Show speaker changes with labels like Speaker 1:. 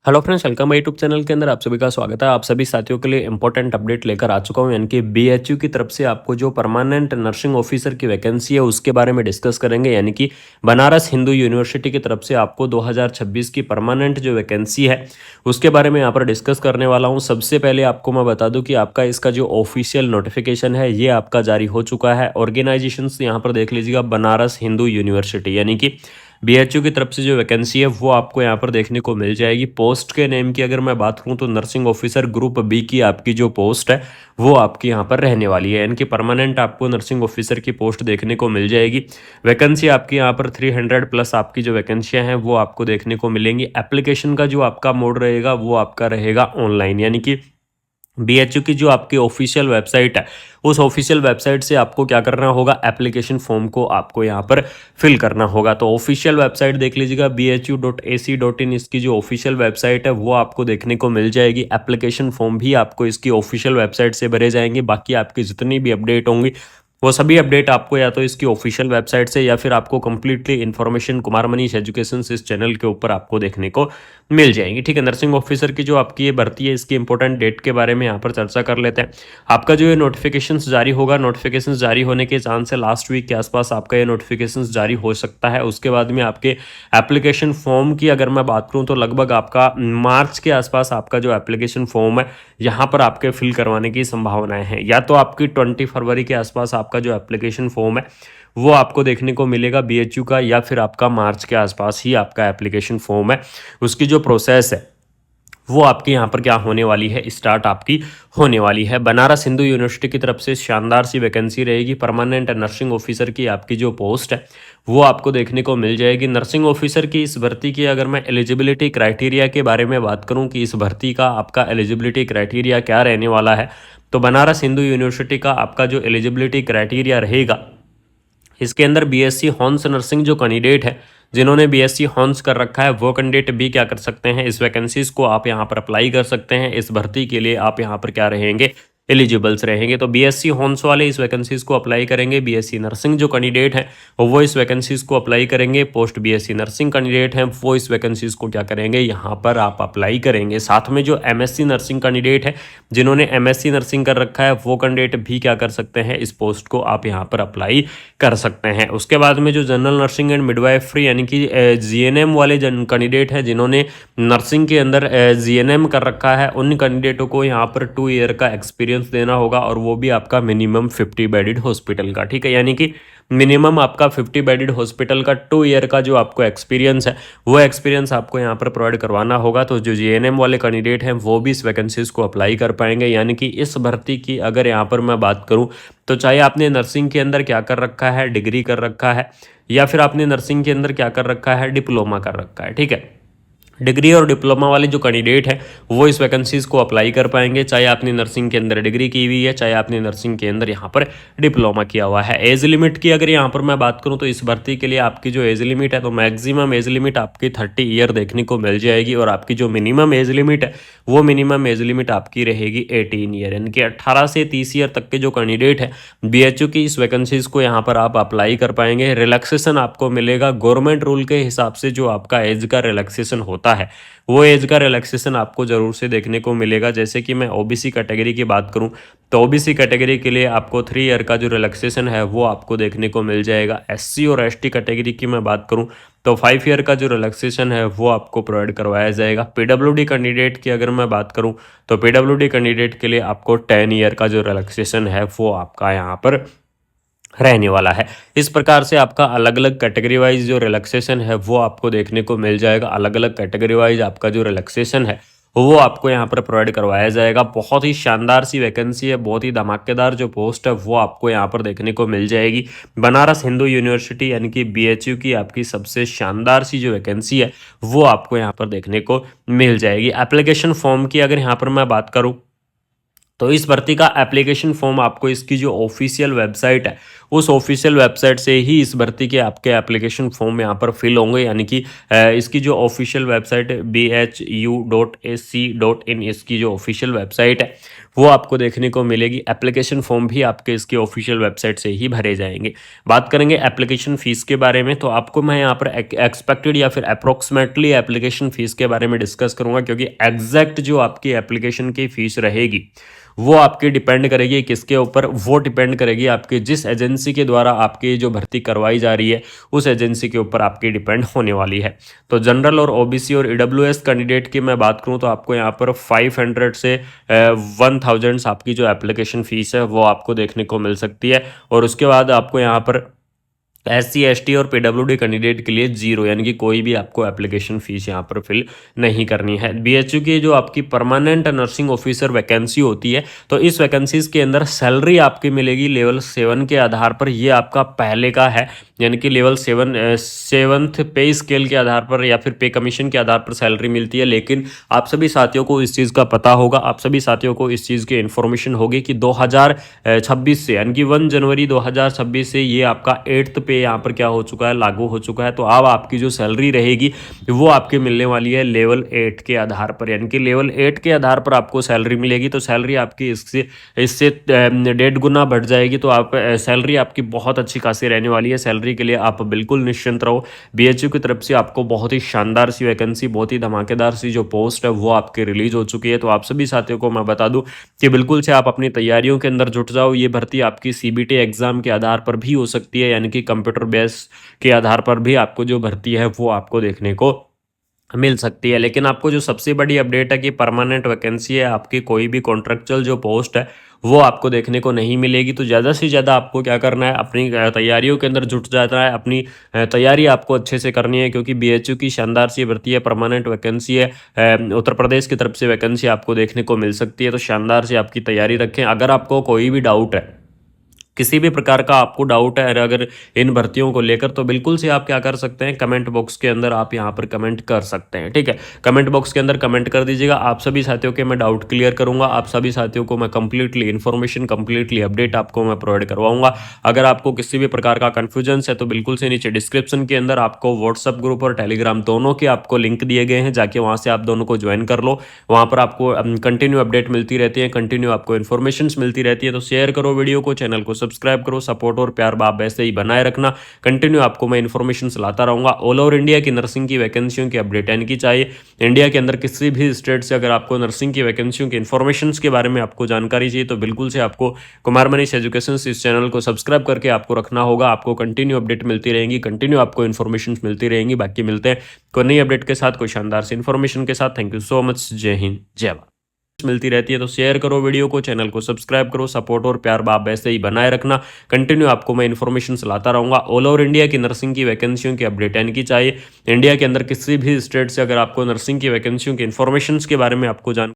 Speaker 1: Hello friends, welcome my YouTube channel के अंदर आप सभी का स्वागत है। आप सभी साथियों के लिए इंपॉर्टेंट अपडेट लेकर आ चुका हूं, यानी कि बीएचयू की तरफ से आपको जो परमानेंट नर्सिंग ऑफिसर की वैकेंसी है उसके बारे में डिस्कस करेंगे। यानी कि बनारस हिंदू यूनिवर्सिटी की तरफ से आपको 2026 की परमानेंट जो वैकेंसी है उसके बारे में यहाँ पर डिस्कस करने वाला हूँ। सबसे पहले आपको मैं बता दूँ कि आपका इसका जो ऑफिशियल नोटिफिकेशन है ये आपका जारी हो चुका है। ऑर्गेनाइजेशन यहाँ पर देख लीजिएगा, बनारस हिंदू यूनिवर्सिटी, यानी कि बीएचयू की तरफ से जो वैकेंसी है वो आपको यहाँ पर देखने को मिल जाएगी। पोस्ट के नेम की अगर मैं बात करूँ तो नर्सिंग ऑफिसर ग्रुप बी की आपकी जो पोस्ट है वो आपकी यहाँ पर रहने वाली है, यानी कि परमानेंट आपको नर्सिंग ऑफिसर की पोस्ट देखने को मिल जाएगी। वैकेंसी आपकी यहाँ पर 300 प्लस आपकी जो वैकेंसियाँ हैं वो आपको देखने को मिलेंगी। एप्लीकेशन का जो आपका मोड रहेगा वो आपका रहेगा ऑनलाइन, यानी कि बीएचयू की जो आपकी ऑफिशियल वेबसाइट है उस ऑफिशियल वेबसाइट से आपको क्या करना होगा, एप्लीकेशन फॉर्म को आपको यहाँ पर फिल करना होगा। तो ऑफिशियल वेबसाइट देख लीजिएगा, BHU.AC.in इसकी जो ऑफिशियल वेबसाइट है वो आपको देखने को मिल जाएगी। एप्लीकेशन फॉर्म भी आपको इसकी ऑफिशियल वेबसाइट से भरे जाएंगे। बाकी आपकी जितनी भी अपडेट होंगी वो सभी अपडेट आपको या तो इसकी ऑफिशियल वेबसाइट से या फिर आपको completely information Kumar Manish education इस चैनल के ऊपर आपको देखने को मिल जाएंगी। ठीक है, नर्सिंग ऑफिसर की जो आपकी ये भर्ती है इसकी इंपॉर्टेंट डेट के बारे में यहाँ पर चर्चा कर लेते हैं। आपका जो ये नोटिफिकेशन जारी होगा, नोटिफिकेशन जारी होने के चांस है लास्ट वीक के आसपास आपका ये नोटिफिकेशन जारी हो सकता है। उसके बाद में आपके एप्लीकेशन फॉर्म की अगर मैं बात करूँ तो लगभग आपका मार्च के आसपास आपका जो एप्लीकेशन फॉर्म है यहाँ पर आपके फिल करवाने की संभावनाएं हैं। या तो आपकी 20 फरवरी के आसपास आपका जो एप्लीकेशन फॉर्म है वो आपको देखने को मिलेगा बीएचयू का, या फिर आपका मार्च के आसपास ही आपका एप्लीकेशन फॉर्म है उसकी जो प्रोसेस है वो आपकी यहाँ पर क्या होने वाली है, स्टार्ट आपकी होने वाली है। बनारस हिंदू यूनिवर्सिटी की तरफ से शानदार सी वैकेंसी रहेगी। परमानेंट नर्सिंग ऑफिसर की आपकी जो पोस्ट है वो आपको देखने को मिल जाएगी। नर्सिंग ऑफिसर की इस भर्ती की अगर मैं एलिजिबिलिटी क्राइटेरिया के बारे में बात करूँ कि इस भर्ती का आपका एलिजिबिलिटी क्राइटेरिया क्या रहने वाला है, तो बनारस हिंदू यूनिवर्सिटी का आपका जो एलिजिबिलिटी क्राइटेरिया रहेगा इसके अंदर बीएससी हॉर्न्स नर्सिंग जो कैंडिडेट है, जिन्होंने बीएससी हॉर्न्स कर रखा है वो कैंडिडेट भी क्या कर सकते हैं, इस वैकेंसीज को आप यहाँ पर अप्लाई कर सकते हैं। इस भर्ती के लिए आप यहाँ पर क्या रहेंगे, एलिजिबल्स रहेंगे। तो बीएससी हॉर्न्स वाले इस वैकेंसीज को अप्लाई करेंगे। बीएससी नर्सिंग जो कैंडिडेट हैं वो इस वैकेंसीज को अप्लाई करेंगे। पोस्ट बीएससी नर्सिंग कैंडिडेट हैं वो इस वैकेंसीज को क्या करेंगे, यहाँ पर आप अप्लाई करेंगे। साथ में जो एमएससी नर्सिंग कैंडिडेट है, जिन्होंने एमएससी नर्सिंग कर रखा है वो कैंडिडेट भी क्या कर सकते हैं, इस पोस्ट को आप यहाँ पर अप्लाई कर सकते हैं। उसके बाद में जो जनरल नर्सिंग एंड मिडवाइफरी यानी कि जीएनएम वाले कैंडिडेट हैं, जिन्होंने नर्सिंग के अंदर जीएनएम कर रखा है, उन कैंडिडेटों को यहाँ पर 2 ईयर का एक्सपीरियंस देना होगा, और वो भी आपका मिनिमम 50 बेडेड हॉस्पिटल का। ठीक है, यानी कि मिनिमम आपका 50 बेडेड हॉस्पिटल का 2 ईयर का जो आपको एक्सपीरियंस है वो एक्सपीरियंस आपको यहाँ पर प्रोवाइड करवाना होगा। तो जो जीएनएम वाले कैंडिडेट हैं वो भी इस वैकेंसीज को अप्लाई कर पाएंगे। यानी कि इस भर्ती की अगर यहाँ पर मैं बात करूँ तो चाहे आपने नर्सिंग के अंदर क्या कर रखा है, डिग्री कर रखा है, या फिर आपने नर्सिंग के अंदर क्या कर रखा है, डिप्लोमा कर रखा है। ठीक है, डिग्री और डिप्लोमा वाले जो कैंडिडेट हैं वो इस वैकेंसीज को अप्लाई कर पाएंगे, चाहे आपने नर्सिंग के अंदर डिग्री की हुई है, चाहे आपने नर्सिंग के अंदर यहाँ पर डिप्लोमा किया हुआ है। एज लिमिट की अगर यहाँ पर मैं बात करूँ तो इस भर्ती के लिए आपकी जो एज लिमिट है तो मैक्सिमम एज लिमिट आपकी 30 ईयर देखने को मिल जाएगी, और आपकी जो मिनिमम एज लिमिट है वो मिनिमम एज लिमिट आपकी रहेगी 18 ईयर, यानी कि 18 से 30 ईयर तक के जो कैंडिडेट है बीएचयू की इस वैकेंसीज को यहाँ पर आप अप्लाई कर पाएंगे। रिलैक्सेशन आपको मिलेगा गवर्नमेंट रूल के हिसाब से, जो आपका एज का रिलैक्सेशन होता है वो एज का रिलैक्सेशन आपको जरूर से देखने को मिलेगा। जैसे कि मैं ओबीसी कैटेगरी की बात करूं तो ओबीसी कैटेगरी के लिए आपको 3 ईयर का जो रिलैक्सेशन है वो आपको देखने को मिल जाएगा। एससी और एसटी कैटेगरी की मैं बात करूं तो 5 ईयर का जो रिलैक्सेशन है वो आपको प्रोवाइड करवाया जाएगा। पीडब्ल्यूडी कैंडिडेट की अगर मैं बात करूं तो पीडब्ल्यूडी कैंडिडेट के लिए आपको 10 ईयर का जो रिलैक्सेशन है वो आपका यहाँ पर रहने वाला है। इस प्रकार से आपका अलग अलग कैटेगरी वाइज जो रिलैक्सेशन है वो आपको देखने को मिल जाएगा। अलग अलग कैटेगरी वाइज आपका जो रिलैक्सेशन है वो आपको यहाँ पर प्रोवाइड करवाया जाएगा। बहुत ही शानदार सी वैकेंसी है, बहुत ही धमाकेदार जो पोस्ट है वो आपको यहाँ पर देखने को मिल जाएगी। बनारस हिंदू यूनिवर्सिटी यानी कि बीएचयू की आपकी सबसे शानदार सी जो वैकेंसी है वो आपको यहाँ पर देखने को मिल जाएगी। एप्लीकेशन फॉर्म की अगर यहाँ पर मैं बात करूँ तो इस भर्ती का एप्लीकेशन फॉर्म आपको इसकी जो ऑफिशियल वेबसाइट है उस ऑफिशियल वेबसाइट से ही इस भर्ती के आपके एप्लीकेशन फॉर्म यहाँ पर फिल होंगे। यानी कि इसकी जो ऑफिशियल वेबसाइट BHU.AC.in इसकी जो ऑफिशियल वेबसाइट है वो आपको देखने को मिलेगी। एप्लीकेशन फॉर्म भी आपके इसकी ऑफिशियल वेबसाइट से ही भरे जाएंगे। बात करेंगे एप्लीकेशन फ़ीस के बारे में, तो आपको मैं यहाँ पर एक्सपेक्टेड या फिर अप्रोक्सीमेटली एप्लीकेशन फ़ीस के बारे में डिस्कस करूँगा, क्योंकि एग्जैक्ट जो आपकी एप्लीकेशन की फ़ीस रहेगी वो आपकी डिपेंड करेगी किसके ऊपर, वो डिपेंड करेगी आपकी जिस एजेंसी के द्वारा आपकी जो भर्ती करवाई जा रही है उस एजेंसी के ऊपर आपकी डिपेंड होने वाली है। तो जनरल और ओबीसी और ईडब्ल्यूएस कैंडिडेट की मैं बात करूं तो आपको यहाँ पर 500 से 1000 आपकी जो एप्लीकेशन फ़ीस है वो आपको देखने को मिल सकती है। और उसके बाद आपको यहाँ पर SC ST और PWD कैंडिडेट के लिए जीरो, यानी कि कोई भी आपको एप्लीकेशन फ़ीस यहाँ पर फिल नहीं करनी है। BHU की जो आपकी परमानेंट नर्सिंग ऑफिसर वैकेंसी होती है, तो इस वैकेंसीज़ के अंदर सैलरी आपकी मिलेगी लेवल 7 के आधार पर। ये आपका पहले का है, यानी कि लेवल 7th पे स्केल के आधार पर या फिर पे कमीशन के आधार पर सैलरी मिलती है। लेकिन आप सभी साथियों को इस चीज़ का पता होगा, आप सभी साथियों को इस चीज़ की इन्फॉर्मेशन होगी कि 2026 से, यानी कि 1 जनवरी 2026 से ये आपका 8th पे यहाँ पर क्या हो चुका है, लागू हो चुका है। तो अब आपकी जो सैलरी रहेगी वो आपकी मिलने वाली है लेवल 8 के आधार पर, यानी कि लेवल 8 के आधार पर आपको सैलरी मिलेगी। तो सैलरी आपकी इससे 1.5 गुना बढ़ जाएगी। तो आप सैलरी आपकी बहुत अच्छी खासी रहने वाली है। सैलरी के लिए आप बिल्कुल निश्चिंत रहो। BHU की तरफ से आपको बहुत ही शानदार सी वैकेंसी, बहुत ही धमाकेदार सी जो पोस्ट है वो आपकी रिलीज हो चुकी है। तो आप सभी साथियों को मैं बता दूं कि बिल्कुल से आप अपनी तैयारियों के अंदर जुट जाओ। ये भर्ती आपकी CBT एग्जाम के आधार पर भी हो सकती है, यानी कि कंप्यूटर बेस के आधार पर भी आपको जो भर्ती है वो आपको देखने को मिल सकती है। लेकिन आपको जो सबसे बड़ी अपडेट है कि परमानेंट वैकेंसी है, आपकी कोई भी कॉन्ट्रेक्चुअल जो पोस्ट है वो आपको देखने को नहीं मिलेगी। तो ज़्यादा से ज़्यादा आपको क्या करना है, अपनी तैयारियों के अंदर जुट जाना है। अपनी तैयारी आपको अच्छे से करनी है, क्योंकि BHU की शानदार सी भर्ती है, परमानेंट वैकेंसी है। उत्तर प्रदेश की तरफ से वैकेंसी आपको देखने को मिल सकती है। तो शानदार से आपकी तैयारी रखें। अगर आपको कोई भी डाउट है, किसी भी प्रकार का आपको डाउट है अगर इन भर्तियों को लेकर, तो बिल्कुल से आप क्या कर सकते हैं, कमेंट बॉक्स के अंदर आप यहां पर कमेंट कर सकते हैं। ठीक है, कमेंट बॉक्स के अंदर कमेंट कर दीजिएगा। आप सभी साथियों के मैं डाउट क्लियर करूंगा। आप सभी साथियों को मैं कंप्लीटली इन्फॉर्मेशन, कंप्लीटली अपडेट आपको मैं प्रोवाइड करवाऊंगा। अगर आपको किसी भी प्रकार का कन्फ्यूजन है तो बिल्कुल से नीचे डिस्क्रिप्शन के अंदर आपको व्हाट्सअप ग्रुप और टेलीग्राम दोनों के आपको लिंक दिए गए हैं, जाके वहां से आप दोनों को ज्वाइन कर लो। वहां पर आपको कंटिन्यू अपडेट मिलती रहती है, कंटिन्यू आपको इन्फॉर्मेशन मिलती रहती है। तो शेयर करो वीडियो को, चैनल को सब्सक्राइब करो, सपोर्ट और प्यार आप ऐसे ही बनाए रखना। कंटिन्यू आपको मैं इन्फॉर्मेशन लाता रहूंगा। ऑल ओवर इंडिया की नर्सिंग की वैकेंसियों की अपडेट, यानी कि चाहे इंडिया के अंदर किसी भी स्टेट से अगर आपको नर्सिंग की वैकेंसियों की इन्फॉर्मेशन के बारे में आपको जानकारी चाहिए, तो बिल्कुल से आपको कुमार मनीष एजुकेशन इस चैनल को सब्सक्राइब करके आपको रखना होगा। आपको कंटिन्यू अपडेट मिलती रहेंगी, कंटिन्यू आपको इन्फॉर्मेशन मिलती रहेंगी। बाकी मिलते हैं कोई नई अपडेट के साथ, कोई शानदार सी इन्फॉर्मेशन के साथ। Thank you so much. जय हिंद, जय भारत। मिलती रहती है तो शेयर करो वीडियो को, चैनल को सब्सक्राइब करो, सपोर्ट और प्यार आप ऐसे ही बनाए रखना। कंटिन्यू आपको मैं इन्फॉर्मेशन लाता रहूंगा। ऑल ओवर इंडिया की नर्सिंग की वैकेंसियों की अपडेट, यानी कि चाहे इंडिया के अंदर किसी भी स्टेट से अगर आपको नर्सिंग की वैकेंसियों की इन्फॉर्मेशन के बारे में आपको जान